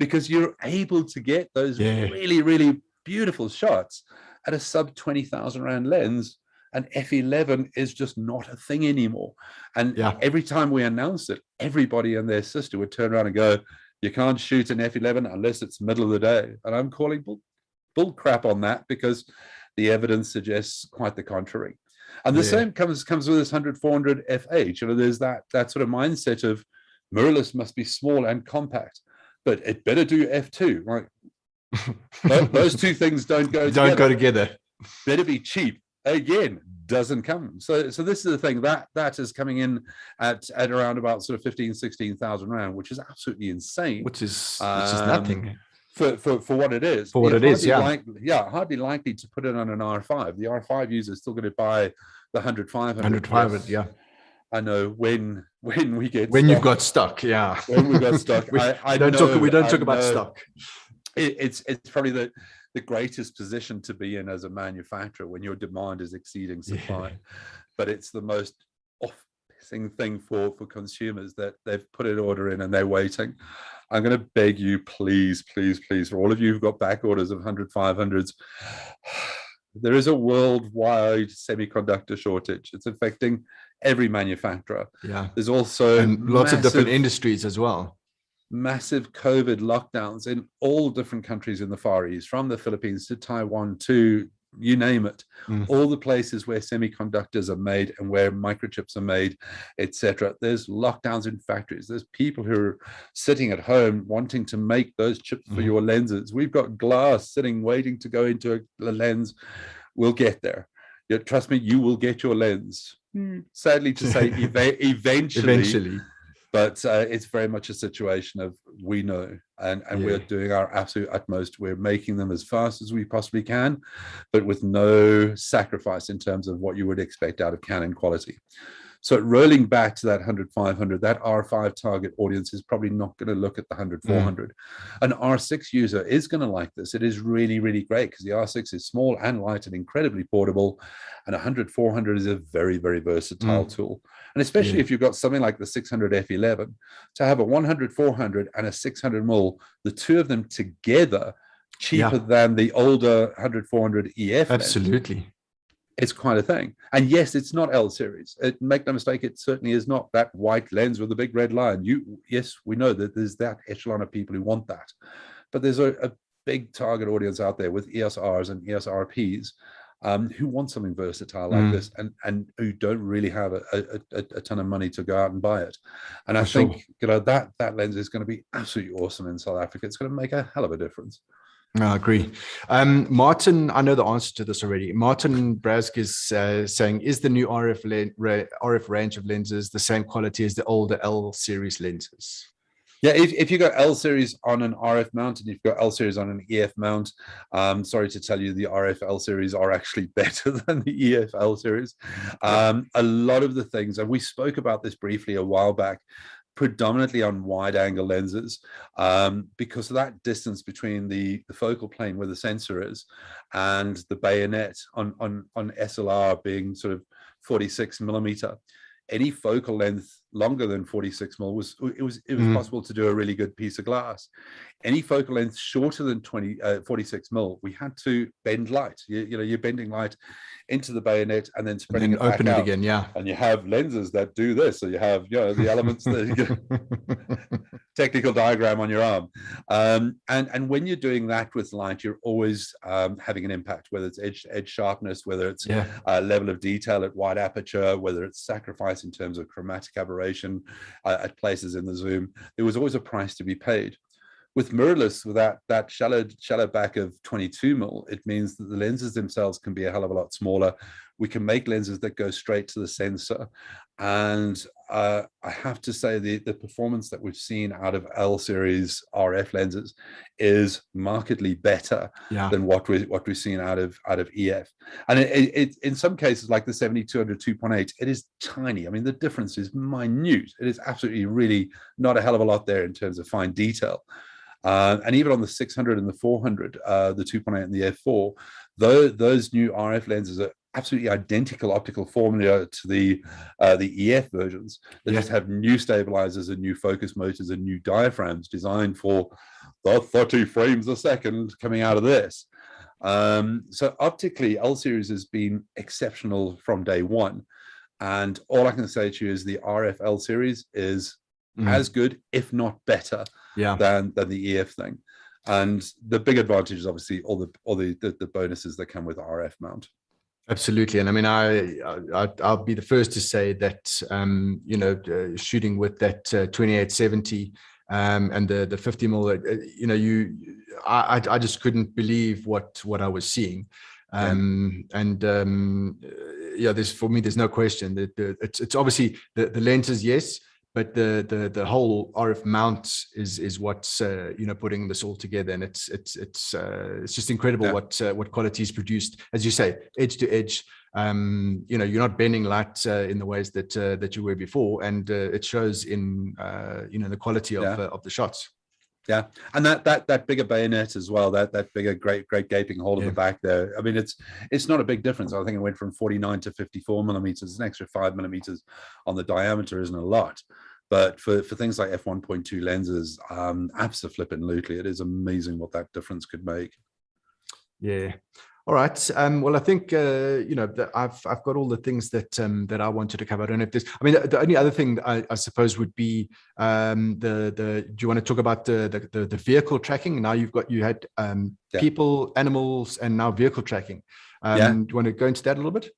S2: Because you're able to get those really, really beautiful shots at a sub 20,000 rand lens, and f11 is just not a thing anymore. And every time we announce it, everybody and their sister would turn around and go, you can't shoot an f11 unless it's middle of the day. And I'm calling bull crap on that, because the evidence suggests quite the contrary. And the same comes with this 100-400 f8. There's that sort of mindset of mirrorless must be small and compact, but it better do f2, right? Those 2 things don't go together. Better be cheap. Again, doesn't come. So this is the thing that is coming in at around about sort of 16,000 rand, which is absolutely insane.
S1: Which is nothing
S2: for what it is.
S1: For what it is,
S2: hardly likely to put it on an R5. The R5 user is still going to buy the 100-500.
S1: Yeah.
S2: I know when we get
S1: you've got stock. Yeah.
S2: When we got stock.
S1: we don't talk about stock.
S2: It's probably the greatest position to be in as a manufacturer, when your demand is exceeding supply. But it's the most off-pissing thing for consumers that they've put an order in and they're waiting. I'm going to beg you, please, for all of you who've got back orders of 100-500s, there is a worldwide semiconductor shortage. It's affecting every manufacturer.
S1: Yeah.
S2: There's also
S1: lots of different industries as well.
S2: Massive COVID lockdowns in all different countries in the Far East, from the Philippines to Taiwan to you name it, all the places where semiconductors are made and where microchips are made, etc. There's lockdowns in factories. There's people who are sitting at home wanting to make those chips for your lenses. We've got glass sitting waiting to go into a lens. We'll get there. Trust me, you will get your lens. Sadly to say, eventually. But it's very much a situation of we know, and we're doing our absolute utmost. We're making them as fast as we possibly can, but with no sacrifice in terms of what you would expect out of Canon quality. So rolling back to that 100-500, that R5 target audience is probably not going to look at the 100-400. An R6 user is going to like this. It is really, really great because the R6 is small and light and incredibly portable. And 100-400 is a very, very versatile tool. And especially if you've got something like the 600 f11, to have a 100-400 and a 600mm, the 2 of them together, cheaper than the older 100-400 EF.
S1: Absolutely.
S2: It's quite a thing. And yes, it's not L series. Make no mistake, it certainly is not that white lens with the big red line. Yes, we know that there's that echelon of people who want that. But there's a big target audience out there with EOS Rs and EOS RPs who want something versatile like this, and who don't really have a ton of money to go out and buy it. And I think that lens is going to be absolutely awesome in South Africa. It's going to make a hell of a difference.
S1: I agree. Martin, I know the answer to this already. Martin Brask is saying, is the new RF range of lenses the same quality as the older L series lenses?
S2: Yeah, if you got L series on an RF mount and you've got L series on an EF mount, sorry to tell you, the RF L series are actually better than the EF L series. A lot of the things, and we spoke about this briefly a while back, predominantly on wide angle lenses, because of that distance between the focal plane where the sensor is and the bayonet on SLR being sort of 46 millimeter. Any focal length longer than 46 mil was possible to do a really good piece of glass. Any focal length shorter than 46 mil, we had to bend light. You're bending light into the bayonet and then spreading it back
S1: open
S2: out.
S1: It again, yeah.
S2: And you have lenses that do this. So you have the elements that technical diagram on your arm. And when you're doing that with light, you're always having an impact, whether it's edge sharpness, whether it's level of detail at wide aperture, whether it's sacrifice in terms of chromatic aberration at places in the zoom. There was always a price to be paid. With mirrorless, with that shallow back of 22 mil, it means that the lenses themselves can be a hell of a lot smaller. We can make lenses that go straight to the sensor. And I have to say the performance that we've seen out of L series RF lenses is markedly better than what we've seen out of EF. And it in some cases, like the 70-200 2.8, it is tiny. I mean, the difference is minute. It is absolutely really not a hell of a lot there in terms of fine detail. And even on the 600 and the 400, the 2.8 and the f4, those new RF lenses are absolutely identical optical formula to the EF versions. They just have new stabilizers and new focus motors and new diaphragms designed for the 30 frames a second coming out of this. So optically, L series has been exceptional from day one. And all I can say to you is the RF L series is as good, if not better, than the EF thing. And the big advantage is obviously all the bonuses that come with RF mount.
S1: Absolutely. And I mean, I'll be the first to say that, shooting with that 2870 and the 50 mil, I just couldn't believe what I was seeing. For me, there's no question that it's obviously the lenses, yes, but the whole RF mount is what's putting this all together, and it's just incredible what quality is produced, as you say, edge to edge. You're not bending light in the ways that you were before, and it shows in the quality of the shots.
S2: Yeah, and that bigger bayonet as well, that bigger great gaping hole at the back there. I mean, it's not a big difference. I think it went from 49 to 54 millimeters. An extra 5 millimeters on the diameter isn't a lot, but for things like f1.2 lenses, abso-flippin'-lutely, it is amazing what that difference could make. Yeah.
S1: All right. Well, I think I've got all the things that I wanted to cover. I don't know if there's. I mean, the only other thing I suppose would be do you want to talk about the vehicle tracking? Now you had people, animals, and now vehicle tracking. Do you want to go into that a little bit?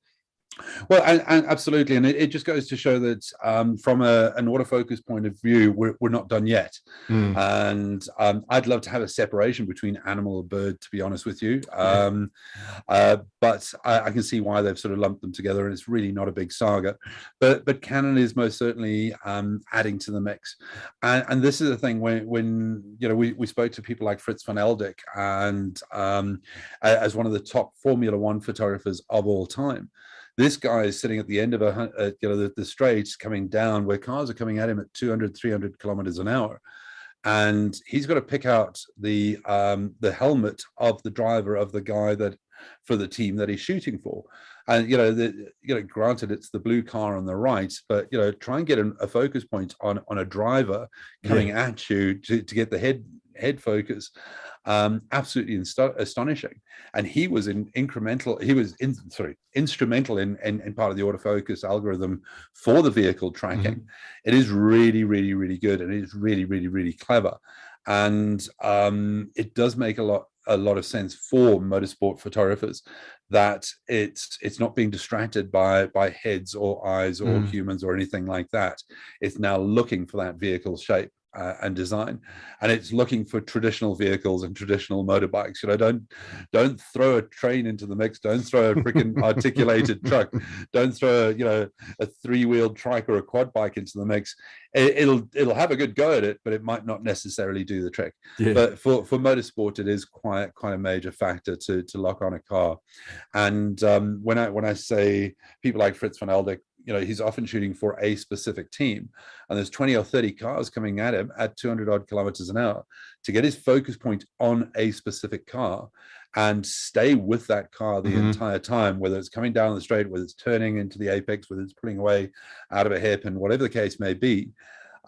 S2: Well, and absolutely, and it just goes to show that from an autofocus point of view, we're not done yet. And I'd love to have a separation between animal and bird, to be honest with you. But I can see why they've sort of lumped them together, and it's really not a big saga. But Canon is most certainly adding to the mix. And this is the thing when we spoke to people like Fritz van Eldik, and as one of the top Formula One photographers of all time. This guy is sitting at the end of the straight coming down where cars are coming at him at 200, 300 kilometers an hour. And he's got to pick out the helmet of the driver of the guy that for the team that he's shooting for. And granted, it's the blue car on the right, but try and get a focus point on a driver coming at you to get the head focus. Absolutely astonishing. And he was instrumental in part of the autofocus algorithm for the vehicle tracking. It is really, really, really good, and it is really, really, really clever. And it does make a lot of sense for motorsport photographers that it's not being distracted by heads or eyes or humans or anything like that. It's now looking for that vehicle shape and design, and it's looking for traditional vehicles and traditional motorbikes. Don't throw a train into the mix. Don't throw a freaking articulated truck. Don't throw a three-wheeled trike or a quad bike into the mix. It'll have a good go at it, but it might not necessarily do the trick. But for motorsport, it is quite a major factor to lock on a car. And when I say people like Fritz van Eldik, he's often shooting for a specific team, and there's 20 or 30 cars coming at him at 200 odd kilometers an hour. To get his focus point on a specific car and stay with that car the entire time, whether it's coming down the straight, whether it's turning into the apex, whether it's pulling away out of a hairpin, whatever the case may be,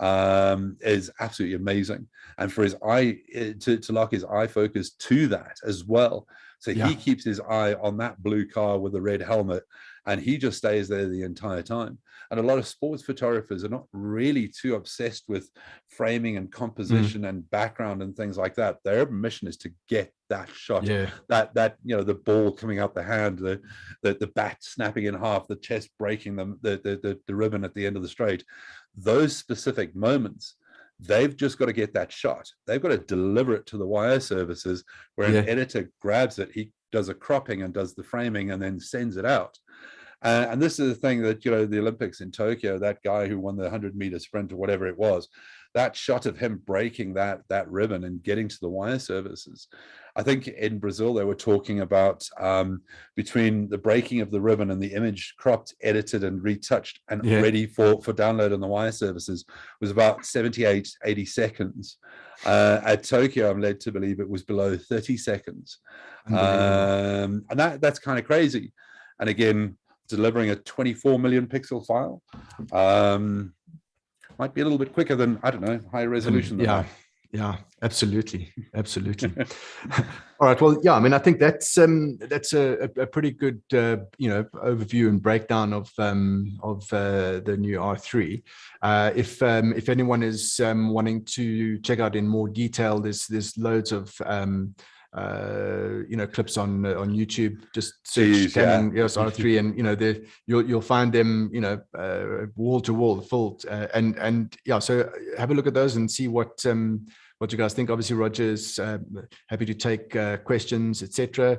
S2: is absolutely amazing. And for his eye to lock his eye focus to that as well, so he keeps his eye on that blue car with the red helmet, and he just stays there the entire time. And a lot of sports photographers are not really too obsessed with framing and composition and background and things like that. Their mission is to get that shot, that the ball coming out the hand, the bat snapping in half, the chest breaking the ribbon at the end of the straight. Those specific moments, they've just got to get that shot. They've got to deliver it to the wire services where an editor grabs it, he does a cropping and does the framing and then sends it out. And this is the thing that, the Olympics in Tokyo, that guy who won the 100-meter sprint or whatever it was, that shot of him breaking that ribbon and getting to the wire services. I think in Brazil, they were talking about between the breaking of the ribbon and the image cropped, edited and retouched and ready for download on the wire services was about 78, 80 seconds. At Tokyo, I'm led to believe it was below 30 seconds. And that's kind of crazy. And again, delivering a 24 million pixel file might be a little bit quicker than, I don't know, higher resolution than that.
S1: Yeah, absolutely. All right. Well, I mean, I think that's a pretty good overview and breakdown of the new R3. If anyone is wanting to check out in more detail, there's loads of clips on YouTube. Just search Canon EOS R3, and you'll find them wall to wall full, so have a look at those and see what you guys think. Obviously, Roger is happy to take questions, etc.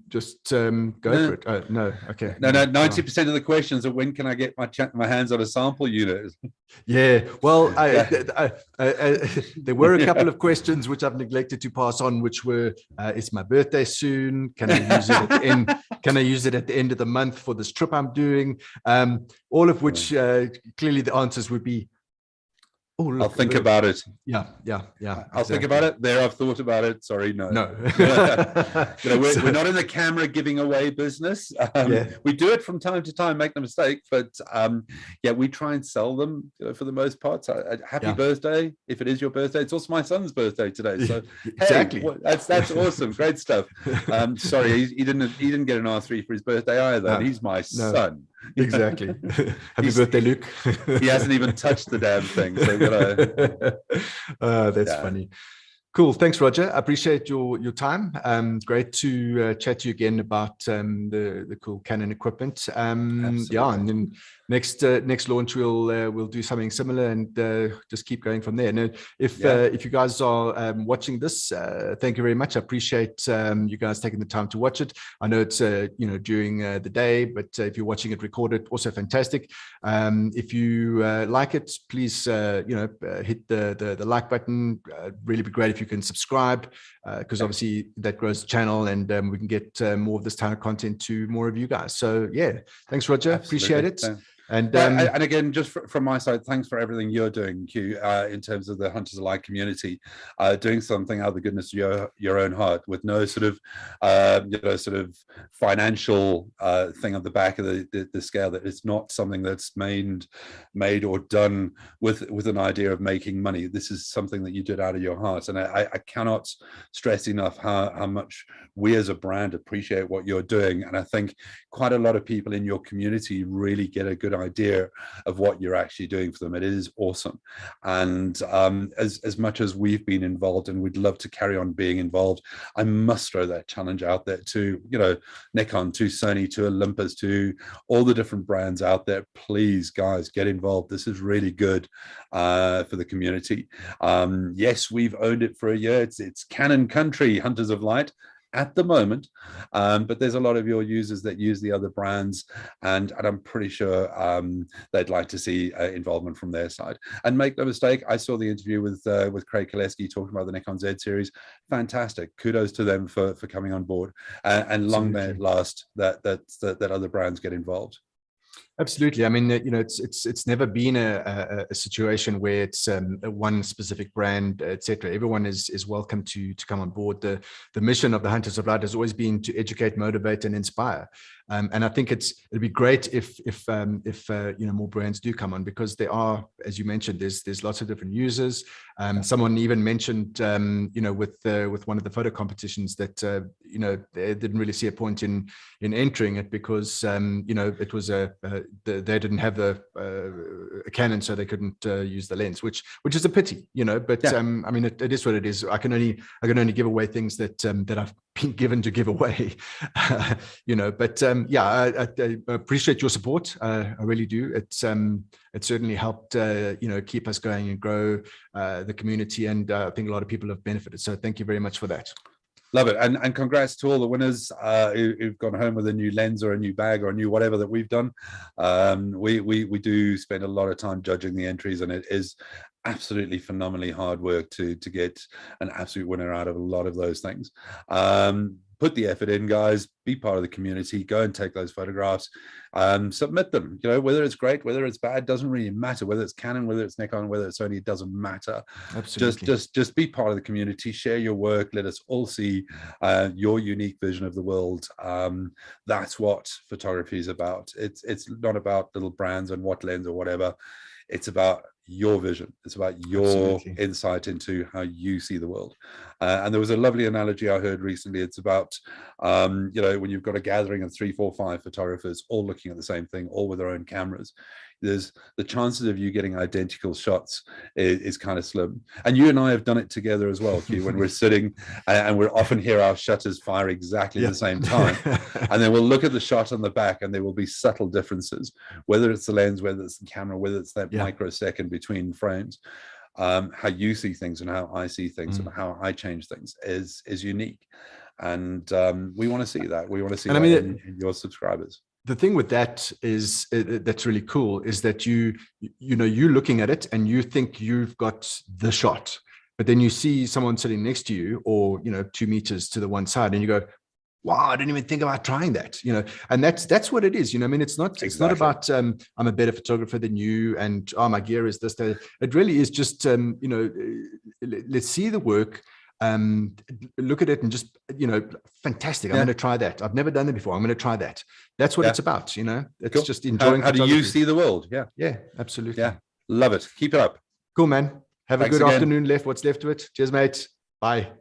S1: Just go for it. Oh, no, okay.
S2: No, 90% of the questions are, when can I get my hands on a sample unit?
S1: Yeah, well, there were a couple of questions which I've neglected to pass on, which were, it's my birthday soon. Can I use it at the end? Can I use it at the end of the month for this trip I'm doing? All of which clearly the answers would be,
S2: I'll think about it.
S1: Yeah.
S2: I'll think about it. I've thought about it. Sorry, no. We're not in the camera giving away business. We do it from time to time, make no mistake, but we try and sell them for the most part. So, happy birthday if it is your birthday. It's also my son's birthday today. So
S1: exactly,
S2: that's awesome, great stuff. Sorry, he didn't get an R3 for his birthday either. He's my son.
S1: Exactly. Happy birthday, Luke.
S2: He hasn't even touched the damn thing. So
S1: that's funny. Cool. Thanks, Roger. I appreciate your time. Great to chat to you again about the cool Canon equipment. And then next launch we'll do something similar and just keep going from there. And if you guys are watching this, thank you very much. I appreciate you guys taking the time to watch it. I know it's during the day, but if you're watching it recorded, also fantastic. If you like it, please hit the like button. Really be great if you can subscribe, because obviously that grows the channel, and we can get more of this kind of content to more of you guys. So thanks, Roger.
S2: Absolutely.
S1: Appreciate it.
S2: And again, just from my side, thanks for everything you're doing, Q, in terms of the Hunters Alike community, doing something out of the goodness of your own heart, with no sort of sort of financial thing on the back of the scale. That it's not something that's made or done with an idea of making money. This is something that you did out of your heart, and I cannot stress enough how much we as a brand appreciate what you're doing. And I think quite a lot of people in your community really get a good idea of what you're actually doing for them. It is awesome. And as much as we've been involved, and we'd love to carry on being involved, I must throw that challenge out there to, you know, Nikon, to Sony, to Olympus, to all the different brands out there. Please, guys, get involved. This is really good for the community. Yes, we've owned it for a year. It's Canon country, Hunters of Light, at the moment, but there's a lot of your users that use the other brands, and I'm pretty sure they'd like to see involvement from their side. And make no mistake, I saw the interview with Craig Koleski talking about the Nikon Z series. Fantastic, kudos to them for coming on board, and long may it last that other brands get involved.
S1: Absolutely. I mean, you know, it's never been a situation where it's one specific brand, etc. Everyone is welcome to come on board. The mission of the Hunters of Light has always been to educate, motivate, and inspire. And I think it'd be great if you know, more brands do come on, because there are, as you mentioned, there's lots of different users. Someone even mentioned, you know, with one of the photo competitions that you know, they didn't really see a point in entering it because you know, it was they didn't have a Canon, so they couldn't use the lens, which is a pity, you know. But I mean, it is what it is. I can only give away things that I've been given to give away, you know. But yeah, I appreciate your support. I really do. It certainly helped you know, keep us going and grow the community, and I think a lot of people have benefited. So thank you very much for that.
S2: Love it. And congrats to all the winners who've gone home with a new lens or a new bag or a new whatever that we've done. We do spend a lot of time judging the entries, and it is absolutely phenomenally hard work to get an absolute winner out of a lot of those things. Put the effort in, guys. Be part of the community. Go and take those photographs. Submit them. You know, whether it's great, whether it's bad, doesn't really matter. Whether it's Canon, whether it's Nikon, whether it's Sony, it doesn't matter.
S1: Absolutely.
S2: Just be part of the community. Share your work. Let us all see your unique vision of the world. That's what photography is about. It's not about little brands and what lens or whatever. It's about your vision. It's about your insight into how you see the world. And there was a lovely analogy I heard recently. It's about, you know, when you've got a gathering of 3, 4, 5 photographers all looking at the same thing, all with their own cameras, there's the chances of you getting identical shots is kind of slim. And you and I have done it together as well, Q, when we're sitting and we're often hear our shutters fire exactly at the same time. And then we'll look at the shot on the back, and there will be subtle differences, whether it's the lens, whether it's the camera, whether it's that microsecond between frames. How you see things and how I see things and how I change things is unique. And we want to see that. We want to see that in your subscribers.
S1: The thing with that is that's really cool is that you know, you're looking at it and you think you've got the shot, but then you see someone sitting next to you, or you know, 2 meters to the one side, and you go, wow, I didn't even think about trying that, you know. And that's what it is, you know. I mean, it's not about I'm a better photographer than you, and oh, my gear is this, that. It really is just you know, let's see the work, look at it, and just, you know, fantastic. I'm going to try that. I've never done it before. I'm going to try that. That's what it's about, you know. It's just enjoying.
S2: How do you see the world?
S1: Yeah, absolutely.
S2: Yeah, love it. Keep it up.
S1: Cool, man. Have a good afternoon left. What's left to it. Cheers, mate. Bye.